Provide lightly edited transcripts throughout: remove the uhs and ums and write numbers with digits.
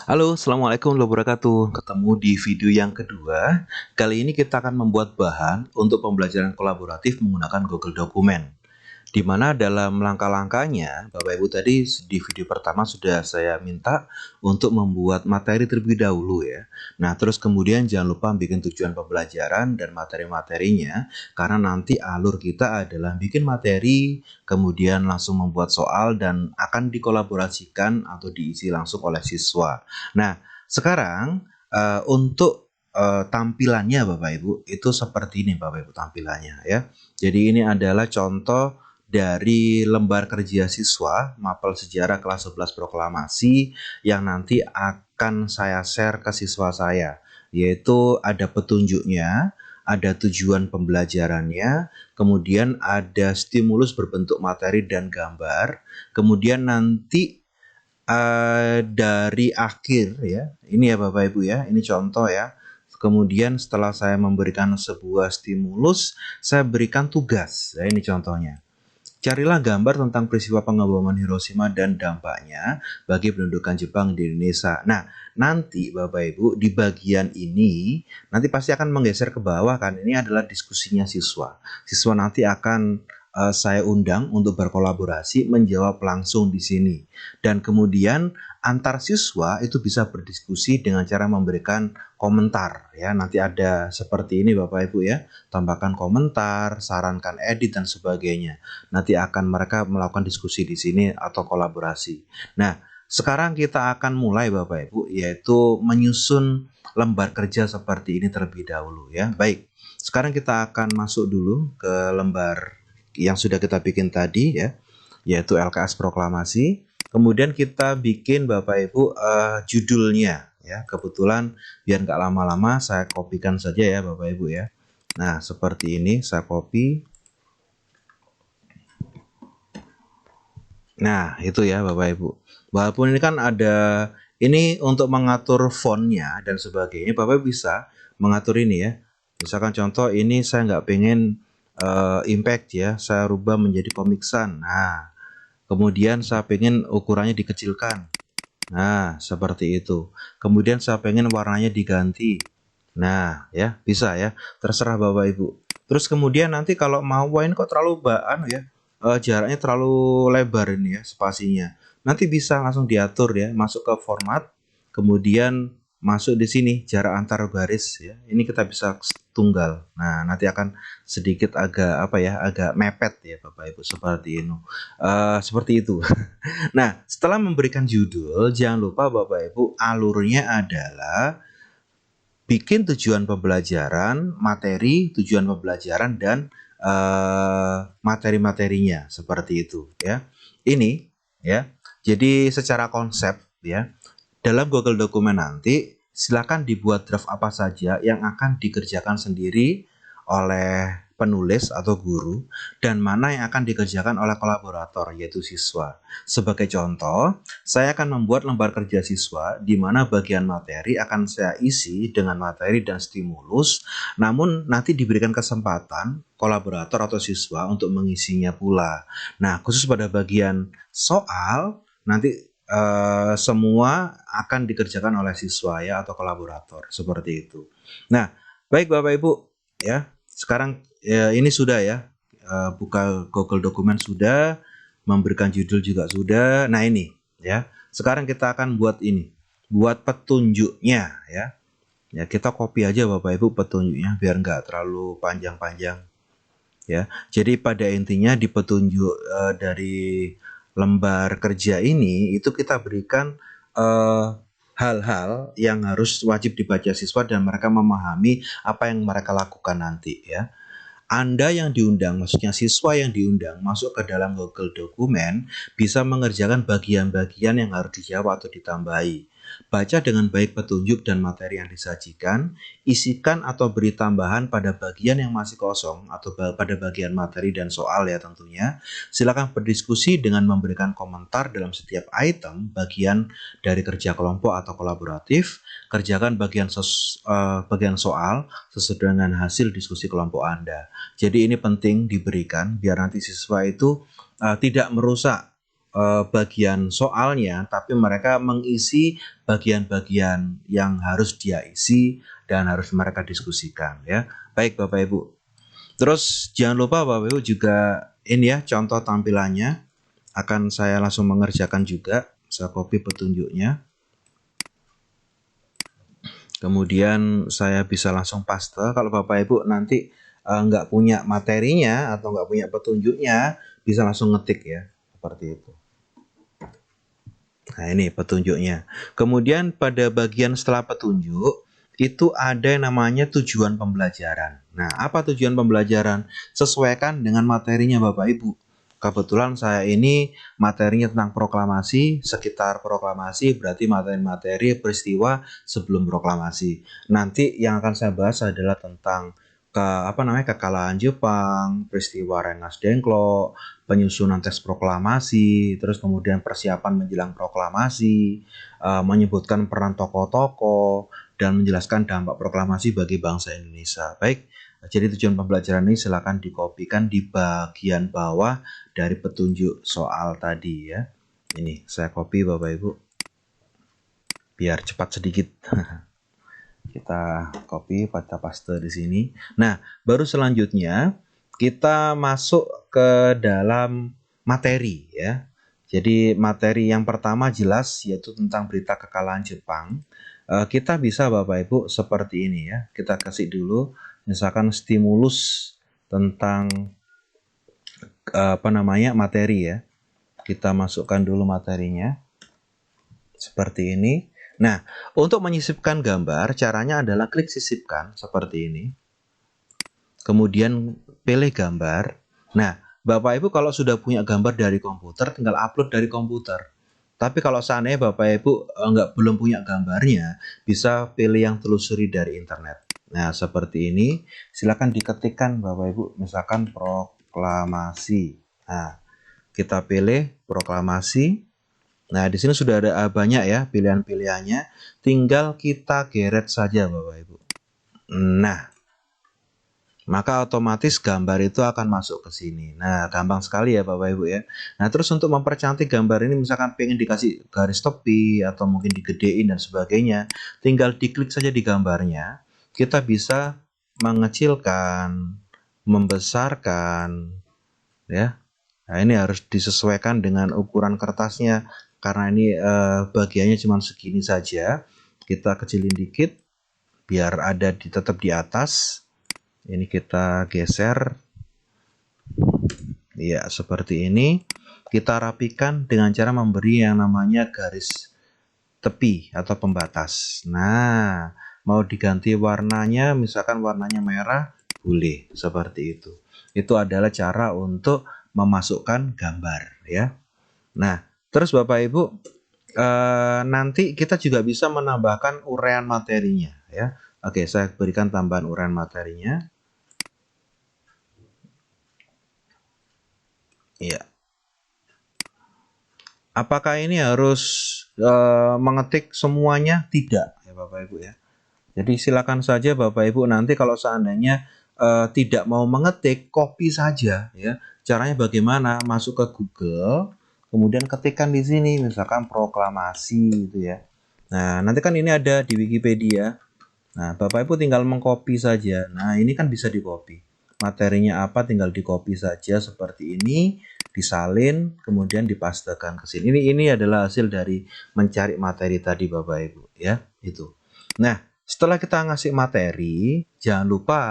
Halo, Assalamualaikum warahmatullahi wabarakatuh. Ketemu di video yang kedua. Kali ini kita akan membuat bahan untuk pembelajaran kolaboratif menggunakan Google Dokumen. Di mana dalam langkah-langkahnya, Bapak Ibu tadi di video pertama sudah saya minta untuk membuat materi terlebih dahulu ya. Nah, terus kemudian jangan lupa bikin tujuan pembelajaran dan materi-materinya, karena nanti alur kita adalah bikin materi, kemudian langsung membuat soal dan akan dikolaborasikan atau diisi langsung oleh siswa. Nah, sekarang untuk tampilannya Bapak Ibu itu seperti ini Bapak Ibu tampilannya ya. Jadi ini adalah contoh dari lembar kerja siswa mapel sejarah kelas 11 proklamasi yang nanti akan saya share ke siswa saya, yaitu ada petunjuknya, ada tujuan pembelajarannya, kemudian ada stimulus berbentuk materi dan gambar, kemudian nanti dari akhir ya, ini ya Bapak Ibu ya, ini contoh ya. Kemudian setelah saya memberikan sebuah stimulus, saya berikan tugas. Ya, ini contohnya. Carilah gambar tentang peristiwa pengeboman Hiroshima dan dampaknya bagi pendudukan Jepang di Indonesia. Nah, nanti Bapak Ibu di bagian ini nanti pasti akan menggeser ke bawah kan. Ini adalah diskusinya siswa. Siswa nanti akan saya undang untuk berkolaborasi menjawab langsung di sini. Dan kemudian antar siswa itu bisa berdiskusi dengan cara memberikan komentar ya. Nanti ada seperti ini Bapak Ibu ya. Tambahkan komentar, sarankan edit dan sebagainya. Nanti akan mereka melakukan diskusi di sini atau kolaborasi. Nah, sekarang kita akan mulai Bapak Ibu, yaitu menyusun lembar kerja seperti ini terlebih dahulu ya. Baik, sekarang kita akan masuk dulu ke lembar yang sudah kita bikin tadi ya, yaitu LKS Proklamasi. Kemudian kita bikin Bapak Ibu judulnya ya. Kebetulan biar nggak lama-lama saya kopikan saja ya Bapak Ibu ya. Nah, seperti ini saya copy. Nah, itu ya Bapak Ibu. Walaupun ini kan ada, ini untuk mengatur fontnya dan sebagainya, Bapak bisa mengatur ini ya. Misalkan contoh ini saya nggak pengen impact ya, saya rubah menjadi Comic Sans. Nah, kemudian saya pengen ukurannya dikecilkan. Nah, seperti itu. Kemudian saya pengen warnanya diganti. Nah, ya bisa ya. Terserah Bapak Ibu. Terus kemudian nanti kalau mau, wah ini kok terlalu ya, jaraknya terlalu lebar ini ya spasinya. Nanti bisa langsung diatur ya, masuk ke format, kemudian masuk di sini jarak antar baris ya. Ini kita bisa tunggal. Nah, nanti akan sedikit agak apa ya, agak mepet ya Bapak Ibu seperti ini. Seperti itu. Nah, setelah memberikan judul, jangan lupa Bapak Ibu alurnya adalah bikin tujuan pembelajaran, materi, tujuan pembelajaran dan materi-materinya seperti itu ya. Ini ya. Jadi secara konsep ya, dalam Google Dokumen nanti silakan dibuat draft apa saja yang akan dikerjakan sendiri oleh penulis atau guru dan mana yang akan dikerjakan oleh kolaborator yaitu siswa. Sebagai contoh, saya akan membuat lembar kerja siswa di mana bagian materi akan saya isi dengan materi dan stimulus, namun nanti diberikan kesempatan kolaborator atau siswa untuk mengisinya pula. Nah, khusus pada bagian soal nanti semua akan dikerjakan oleh siswa ya atau kolaborator seperti itu. Nah, baik Bapak Ibu ya. Sekarang ini sudah ya, buka Google Dokumen sudah, memberikan judul juga sudah. Nah ini ya, sekarang kita akan buat ini, buat petunjuknya ya. Ya kita copy aja Bapak Ibu petunjuknya biar nggak terlalu panjang-panjang ya. Jadi pada intinya di petunjuk dari lembar kerja ini itu kita berikan hal-hal yang harus wajib dibaca siswa dan mereka memahami apa yang mereka lakukan nanti ya. Anda yang diundang, maksudnya siswa yang diundang masuk ke dalam Google Dokumen bisa mengerjakan bagian-bagian yang harus dijawab atau ditambahi. Baca dengan baik petunjuk dan materi yang disajikan, isikan atau beri tambahan pada bagian yang masih kosong atau pada bagian materi dan soal ya tentunya. Silakan berdiskusi dengan memberikan komentar dalam setiap item bagian dari kerja kelompok atau kolaboratif. Kerjakan bagian soal sesuai dengan hasil diskusi kelompok Anda. Jadi ini penting diberikan biar nanti siswa itu tidak merusak bagian soalnya, tapi mereka mengisi bagian-bagian yang harus dia isi dan harus mereka diskusikan ya. Baik Bapak Ibu. Terus jangan lupa Bapak Ibu juga ini ya contoh tampilannya akan saya langsung mengerjakan juga. Saya copy petunjuknya. Kemudian saya bisa langsung paste. Kalau Bapak Ibu nanti nggak punya materinya atau nggak punya petunjuknya, bisa langsung ngetik ya seperti itu. Nah ini petunjuknya. Kemudian pada bagian setelah petunjuk itu ada yang namanya tujuan pembelajaran. Nah apa tujuan pembelajaran? Sesuaikan dengan materinya Bapak Ibu. Kebetulan saya ini materinya tentang proklamasi, sekitar proklamasi berarti materi-materi peristiwa sebelum proklamasi. Nanti yang akan saya bahas adalah tentang kekalahan Jepang, peristiwa Rengas Dengklok, penyusunan teks proklamasi, terus kemudian persiapan menjelang proklamasi, menyebutkan peran tokoh-tokoh, dan menjelaskan dampak proklamasi bagi bangsa Indonesia. Baik, jadi tujuan pembelajaran ini silakan dikopikan di bagian bawah dari petunjuk soal tadi ya. Ini saya copy Bapak Ibu, biar cepat sedikit. Kita copy, kita paste di sini. Nah, baru selanjutnya kita masuk ke dalam materi ya. Jadi materi yang pertama jelas yaitu tentang berita kekalahan Jepang. Kita bisa Bapak Ibu seperti ini ya. Kita kasih dulu misalkan stimulus tentang materi ya. Kita masukkan dulu materinya seperti ini. Nah, untuk menyisipkan gambar, caranya adalah klik sisipkan seperti ini. Kemudian pilih gambar. Nah, Bapak Ibu kalau sudah punya gambar dari komputer, tinggal upload dari komputer. Tapi kalau seandainya Bapak Ibu belum punya gambarnya, bisa pilih yang telusuri dari internet. Nah, seperti ini. Silakan diketikkan Bapak Ibu, misalkan proklamasi. Nah, kita pilih proklamasi. Nah, di sini sudah ada banyak ya pilihan-pilihannya. Tinggal kita geret saja Bapak Ibu. Nah, maka otomatis gambar itu akan masuk ke sini. Nah, gampang sekali ya Bapak Ibu ya. Nah, terus untuk mempercantik gambar ini misalkan pengen dikasih garis tepi atau mungkin digedein dan sebagainya, tinggal diklik saja di gambarnya. Kita bisa mengecilkan, membesarkan ya. Nah, ini harus disesuaikan dengan ukuran kertasnya. Karena ini bagiannya cuma segini saja, kita kecilin dikit biar ada tetap di atas. Ini kita geser, ya seperti ini. Kita rapikan dengan cara memberi yang namanya garis tepi atau pembatas. Nah, mau diganti warnanya, misalkan warnanya merah, boleh seperti itu. Itu adalah cara untuk memasukkan gambar ya. Nah, terus Bapak Ibu, nanti kita juga bisa menambahkan uraian materinya ya. Oke, saya berikan tambahan uraian materinya. Iya. Apakah ini harus mengetik semuanya? Tidak ya Bapak Ibu ya. Jadi silakan saja Bapak Ibu nanti kalau seandainya tidak mau mengetik, copy saja ya. Caranya bagaimana? Masuk ke Google, kemudian ketikkan di sini misalkan proklamasi gitu ya. Nah, nanti kan ini ada di Wikipedia. Nah, Bapak Ibu tinggal mengcopy saja. Nah, ini kan bisa di-copy. Materinya apa tinggal di-copy saja seperti ini, disalin, kemudian dipastekan ke sini. Ini adalah hasil dari mencari materi tadi Bapak Ibu ya, itu. Nah, setelah kita ngasih materi, jangan lupa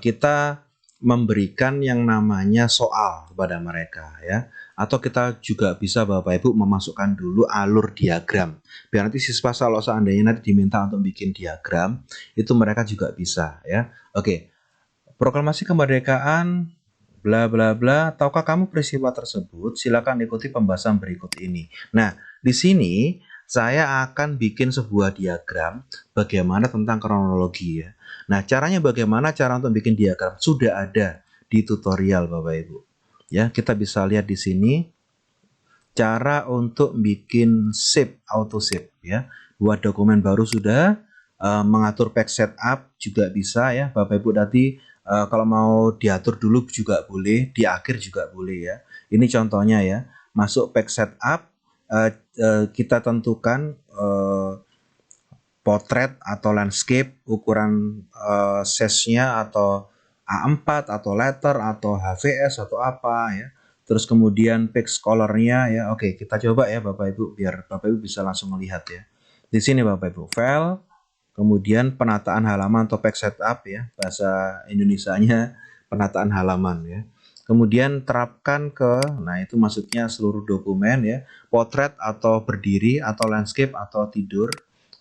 kita memberikan yang namanya soal kepada mereka ya. Atau kita juga bisa Bapak Ibu memasukkan dulu alur diagram. Biar nanti siswa kalau seandainya nanti diminta untuk bikin diagram, itu mereka juga bisa ya. Oke. Proklamasi kemerdekaan bla bla bla. Tahukah kamu peristiwa tersebut? Silakan ikuti pembahasan berikut ini. Nah, di sini saya akan bikin sebuah diagram bagaimana tentang kronologi ya. Nah, caranya bagaimana cara untuk bikin diagram? Sudah ada di tutorial Bapak Ibu. Ya, kita bisa lihat di sini cara untuk bikin save, auto save ya. Buat dokumen baru sudah, mengatur page setup juga bisa ya. Bapak Ibu tadi kalau mau diatur dulu juga boleh, di akhir juga boleh ya. Ini contohnya ya. masuk page setup, kita tentukan portrait atau landscape, ukuran size-nya atau A4 atau letter atau HVS atau apa ya. Terus kemudian page color-nya ya. Oke, kita coba ya Bapak Ibu biar Bapak Ibu bisa langsung melihat ya. Di sini Bapak Ibu, file, kemudian penataan halaman atau page setup ya, bahasa Indonesianya penataan halaman ya. Kemudian terapkan ke, nah itu maksudnya seluruh dokumen ya, portrait atau berdiri atau landscape atau tidur.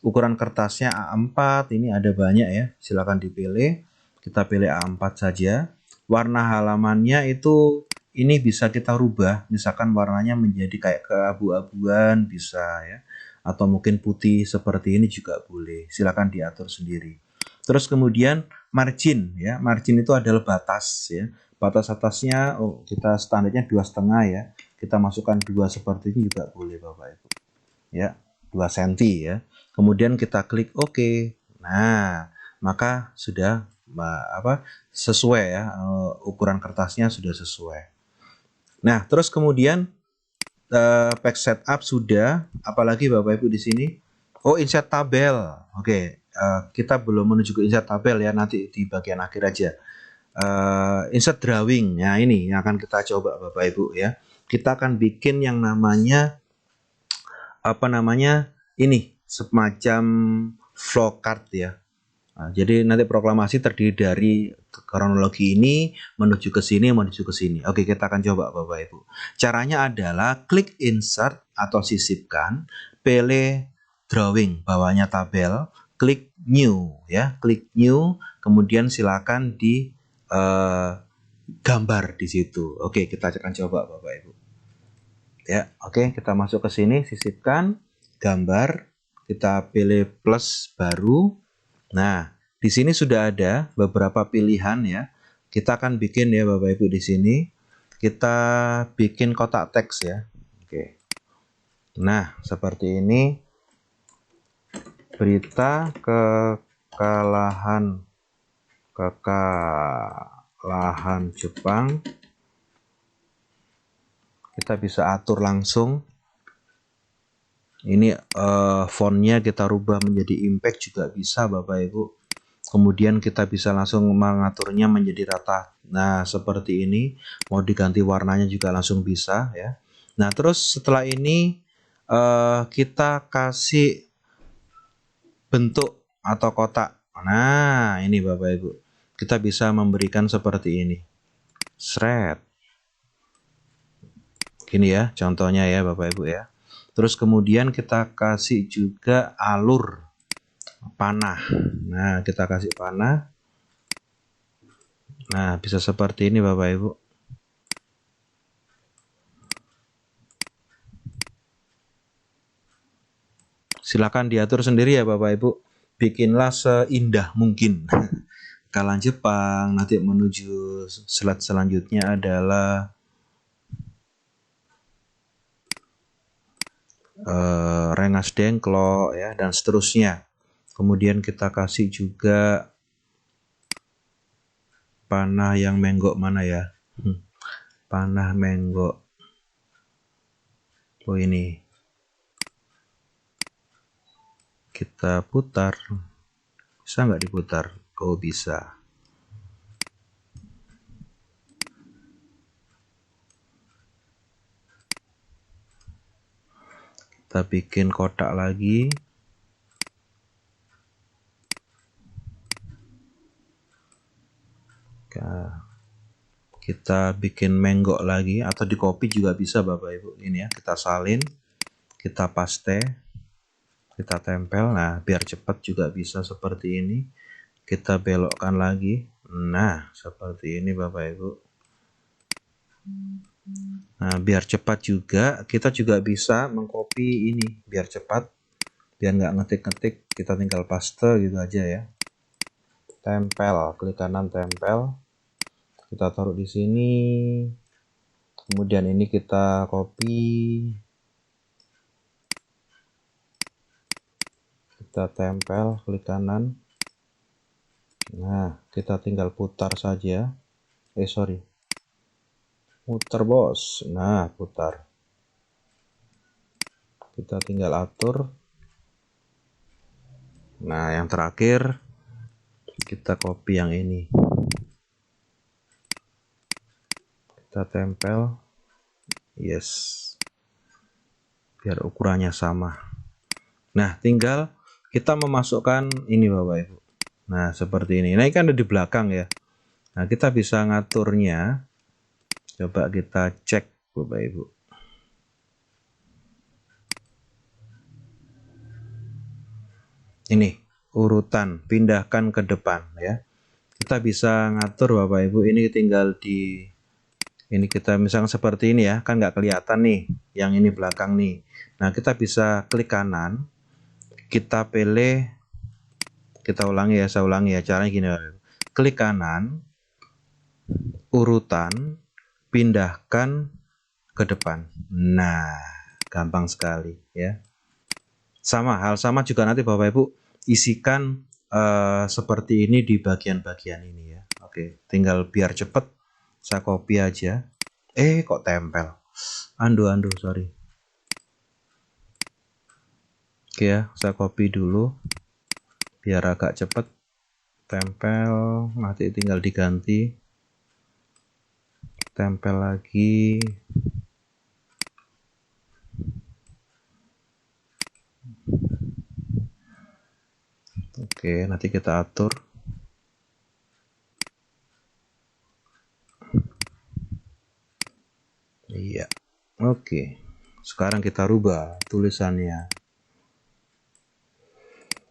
Ukuran kertasnya A4, ini ada banyak ya, silakan dipilih. Kita pilih A4 saja. Warna halamannya itu ini bisa kita rubah, misalkan warnanya menjadi kayak keabu-abuan bisa ya, atau mungkin putih seperti ini juga boleh. Silakan diatur sendiri. Terus kemudian margin ya, margin itu adalah batas ya. Batas atasnya kita standarnya 2,5 ya. Kita masukkan 2 seperti ini juga boleh Bapak Ibu. Ya, 2 cm ya. Kemudian kita klik OK. Nah, maka sudah sesuai ya, ukuran kertasnya sudah sesuai. Nah, terus kemudian page setup sudah, apalagi Bapak Ibu di sini. Oh, insert tabel. Oke, kita belum menuju ke insert tabel ya, nanti di bagian akhir aja. Insert drawing. Nah, ini yang akan kita coba Bapak Ibu ya. Kita akan bikin yang namanya ini semacam flowchart ya. Nah, jadi nanti proklamasi terdiri dari kronologi ini menuju ke sini, menuju ke sini. Oke, kita akan coba Bapak Ibu. Caranya adalah klik insert atau sisipkan, pilih drawing, bawahnya tabel, klik new ya, klik new, kemudian silakan di gambar di situ. Oke, kita akan coba Bapak Ibu. Ya, oke, kita masuk ke sini, sisipkan, gambar, kita pilih plus baru. Nah, di sini sudah ada beberapa pilihan ya. Kita akan bikin ya Bapak Ibu di sini. Kita bikin kotak teks ya. Oke. Nah, seperti ini. Berita kekalahan Jepang. Kita bisa atur langsung. Ini fontnya kita rubah menjadi impact juga bisa Bapak Ibu. Kemudian kita bisa langsung mengaturnya menjadi rata. Nah, seperti ini. Mau diganti warnanya juga langsung bisa ya. Nah, terus setelah ini kita kasih bentuk atau kotak. Nah, ini Bapak Ibu. Kita bisa memberikan seperti ini. Shred. Gini ya, contohnya ya Bapak Ibu ya. Terus kemudian kita kasih juga alur panah. Nah, kita kasih panah. Nah, bisa seperti ini Bapak Ibu. Silakan diatur sendiri ya Bapak Ibu. Bikinlah seindah mungkin. Kekalahan Jepang, nanti menuju slide selanjutnya adalah Rengas Dengklok ya, dan seterusnya. Kemudian kita kasih juga panah yang menggok mana ya? Panah menggok. Oh ini. Kita putar. Bisa nggak diputar? Oh bisa. Kita bikin kotak lagi. Kita bikin menggok lagi, atau di copy juga bisa Bapak Ibu. Ini ya, kita salin, kita paste, kita tempel. Nah, biar cepat juga bisa seperti ini. Kita belokkan lagi. Nah, seperti ini Bapak Ibu. Nah, biar cepat juga, kita juga bisa mengcopy ini biar cepat, biar nggak ngetik-ngetik, kita tinggal paste gitu aja ya. Tempel, klik kanan tempel, kita taruh di sini. Kemudian ini kita copy, kita tempel, klik kanan. Nah, kita tinggal putar saja. Muter bos. Nah, putar. Kita tinggal atur. Nah, yang terakhir kita copy yang ini. Kita tempel. Yes. Biar ukurannya sama. Nah, tinggal kita memasukkan ini Bapak Ibu. Nah, seperti ini. Nah, ini kan ada di belakang ya. Nah, kita bisa ngaturnya. Coba kita cek Bapak Ibu. Ini urutan, pindahkan ke depan ya. Kita bisa ngatur Bapak Ibu, ini tinggal di ini kita misalnya seperti ini ya, kan nggak kelihatan nih, yang ini belakang nih. Nah, kita bisa klik kanan, kita pilih, kita ulangi ya, saya ulangi ya, caranya gini Bapak Ibu. Klik kanan, urutan, pindahkan ke depan. Nah, gampang sekali ya. Hal sama juga nanti Bapak Ibu isikan seperti ini di bagian-bagian ini ya. Oke, tinggal biar cepet saya copy aja. Kok tempel. Andu, sorry. Oke ya, saya copy dulu biar agak cepet. Tempel, nanti tinggal diganti. Tempel lagi. Oke, nanti kita atur. Iya. Oke. Sekarang kita rubah tulisannya.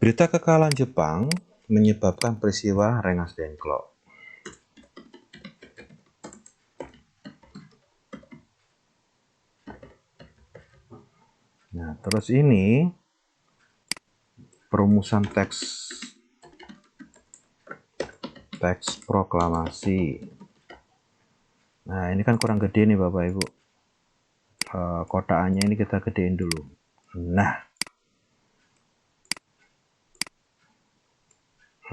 Berita kekalahan Jepang menyebabkan peristiwa Rengas Dengklok. Nah, terus ini perumusan teks proklamasi. Nah, ini kan kurang gede nih Bapak Ibu. Kotaannya ini kita gedein dulu. Nah,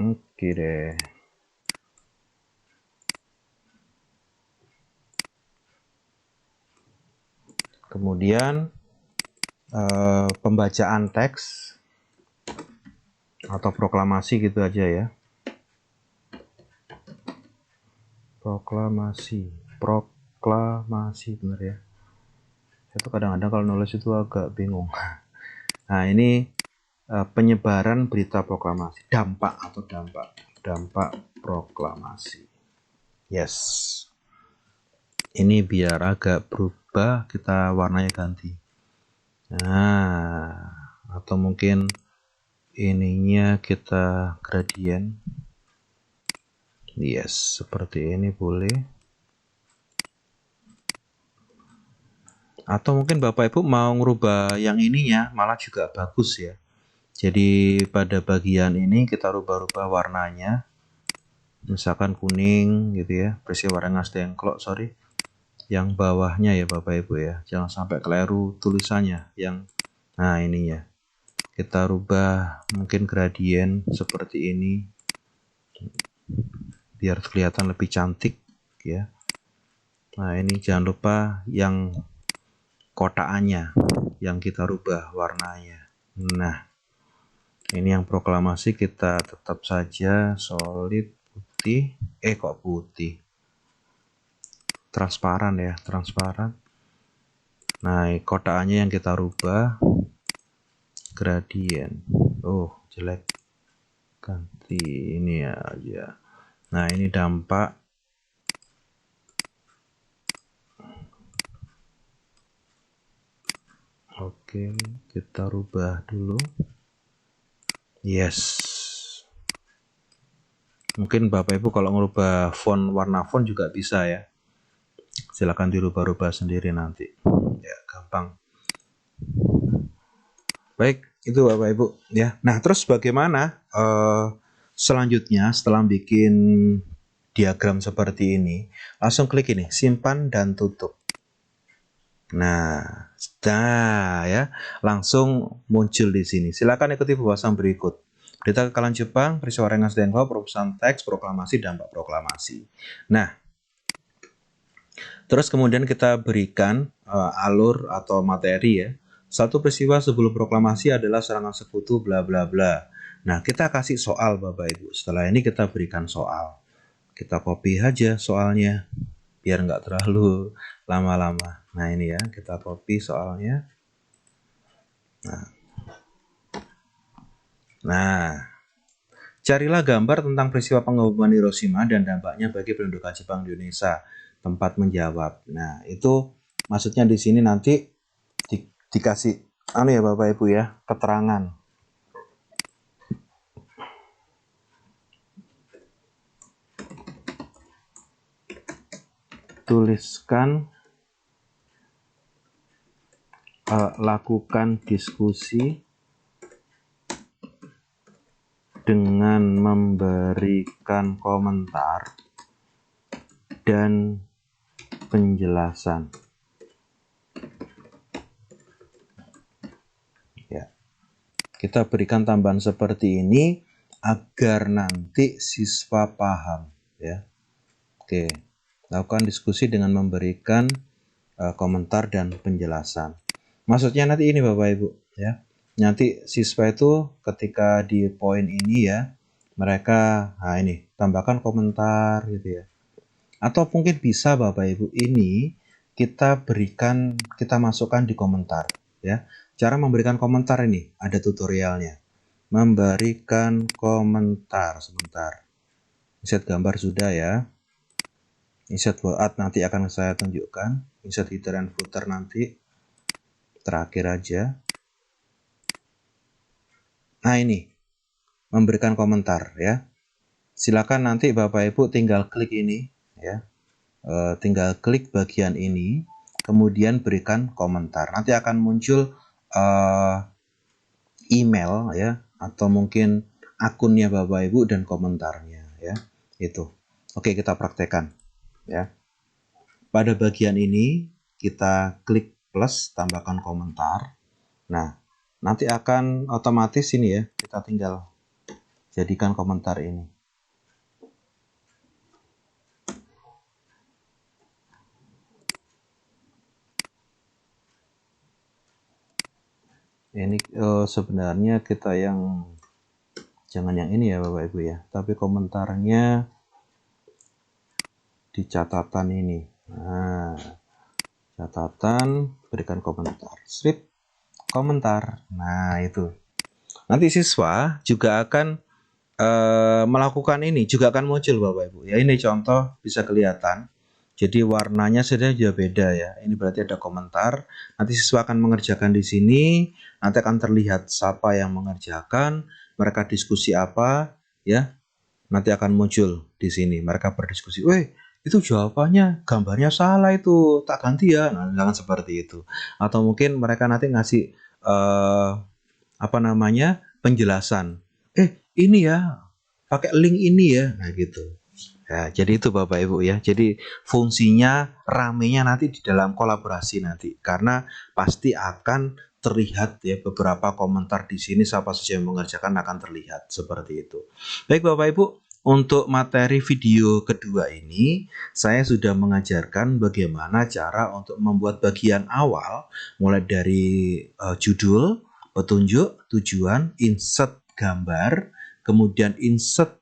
oke deh. Kemudian pembacaan teks atau proklamasi gitu aja ya. Proklamasi bener ya. Saya tuh kadang-kadang kalau nulis itu agak bingung. Nah, ini penyebaran berita proklamasi, dampak proklamasi. Yes. Ini biar agak berubah, kita warnanya ganti. Nah, atau mungkin ininya kita gradient. Yes, seperti ini boleh. Atau mungkin Bapak Ibu mau ngerubah yang ininya, malah juga bagus ya. Jadi pada bagian ini kita rubah-rubah warnanya. Misalkan kuning gitu ya, peristiwa Rengas Dengklok, sorry. Yang bawahnya ya Bapak Ibu ya, jangan sampai keliru tulisannya. Nah ini ya, kita rubah mungkin gradient seperti ini. Biar kelihatan lebih cantik ya. Nah ini jangan lupa yang kotaannya yang kita rubah warnanya. Nah ini yang proklamasi kita tetap saja solid putih. Kok putih, transparan ya, transparan. Nah kotaannya yang kita rubah gradient. Jelek, ganti ini aja. Nah ini dampak. Oke, kita rubah dulu. Yes. Mungkin Bapak Ibu kalau ngerubah font, warna font juga bisa ya. Silakan dirubah-rubah sendiri nanti. Ya, gampang. Baik, itu Bapak Ibu ya. Nah, terus bagaimana selanjutnya setelah bikin diagram seperti ini? Langsung klik ini, simpan dan tutup. Nah ya, langsung muncul di sini. Silakan ikuti pembahasan berikut. Berita kekalahan Jepang, peristiwa Rengas Dengklok, perumusan teks, proklamasi, dampak proklamasi. Nah, terus kemudian kita berikan alur atau materi ya, Satu peristiwa sebelum proklamasi adalah serangan sekutu bla bla bla. Nah, kita kasih soal Bapak Ibu. Setelah ini kita berikan soal. Kita copy aja soalnya biar nggak terlalu lama-lama. Nah, ini ya, kita copy soalnya. Nah, carilah gambar tentang peristiwa pengeboman Hiroshima dan dampaknya bagi pendudukan Jepang di Indonesia. Tempat menjawab. Nah, itu maksudnya di sini nanti dikasih ya Bapak Ibu ya, keterangan. Tuliskan, lakukan diskusi dengan memberikan komentar dan penjelasan. Ya. Kita berikan tambahan seperti ini agar nanti siswa paham, ya. Oke. Lakukan diskusi dengan memberikan komentar dan penjelasan. Maksudnya nanti ini Bapak Ibu, ya. Nanti siswa itu ketika di poin ini ya, mereka ini tambahkan komentar gitu ya. Atau mungkin bisa Bapak Ibu ini kita masukkan di komentar ya. Cara memberikan komentar ini ada tutorialnya. Memberikan komentar sebentar. Insert gambar sudah ya. Insert word nanti akan saya tunjukkan. Insert header and footer nanti terakhir aja. Nah, ini memberikan komentar ya. Silakan nanti Bapak Ibu tinggal klik ini ya. Tinggal klik bagian ini, kemudian berikan komentar. Nanti akan muncul email ya, atau mungkin akunnya Bapak Ibu dan komentarnya ya. Itu. Oke, kita praktekkan ya. Pada bagian ini kita klik plus, tambahkan komentar. Nah, nanti akan otomatis ini ya, kita tinggal jadikan komentar ini. Ini sebenarnya kita yang jangan yang ini ya Bapak Ibu ya, tapi komentarnya di catatan ini. Nah, catatan, berikan komentar, strip komentar. Nah, itu. Nanti siswa juga akan melakukan ini, juga akan muncul Bapak Ibu. Ya, ini contoh bisa kelihatan. Jadi warnanya sudah beda ya. Ini berarti ada komentar. Nanti siswa akan mengerjakan di sini. Nanti akan terlihat siapa yang mengerjakan, mereka diskusi apa, ya. Nanti akan muncul di sini. Mereka berdiskusi. Weh, itu jawabannya, gambarnya salah itu, tak ganti ya. Nah, jangan seperti itu. Atau mungkin mereka nanti ngasih penjelasan. Ini ya, pakai link ini ya. Nah, gitu. Ya, jadi itu Bapak Ibu ya. Jadi fungsinya ramenya nanti di dalam kolaborasi nanti, karena pasti akan terlihat ya beberapa komentar di sini, siapa saja yang mengerjakan akan terlihat seperti itu. Baik Bapak Ibu, untuk materi video kedua ini saya sudah mengajarkan bagaimana cara untuk membuat bagian awal mulai dari judul, petunjuk, tujuan, insert gambar, kemudian insert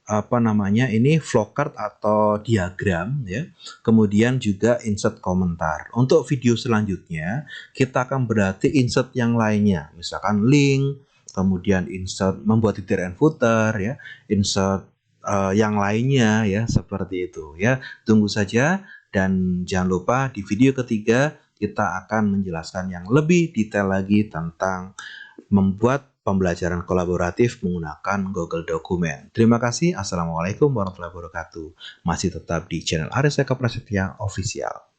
ini flowchart atau diagram ya. Kemudian juga insert komentar. Untuk video selanjutnya kita akan berarti insert yang lainnya, misalkan link, kemudian insert membuat header and footer ya, insert yang lainnya ya, seperti itu ya. Tunggu saja, dan jangan lupa di video ketiga kita akan menjelaskan yang lebih detail lagi tentang membuat pembelajaran kolaboratif menggunakan Google Dokumen. Terima kasih. Assalamualaikum warahmatullahi wabarakatuh. Masih tetap di channel Aris Eka Prasetya Official.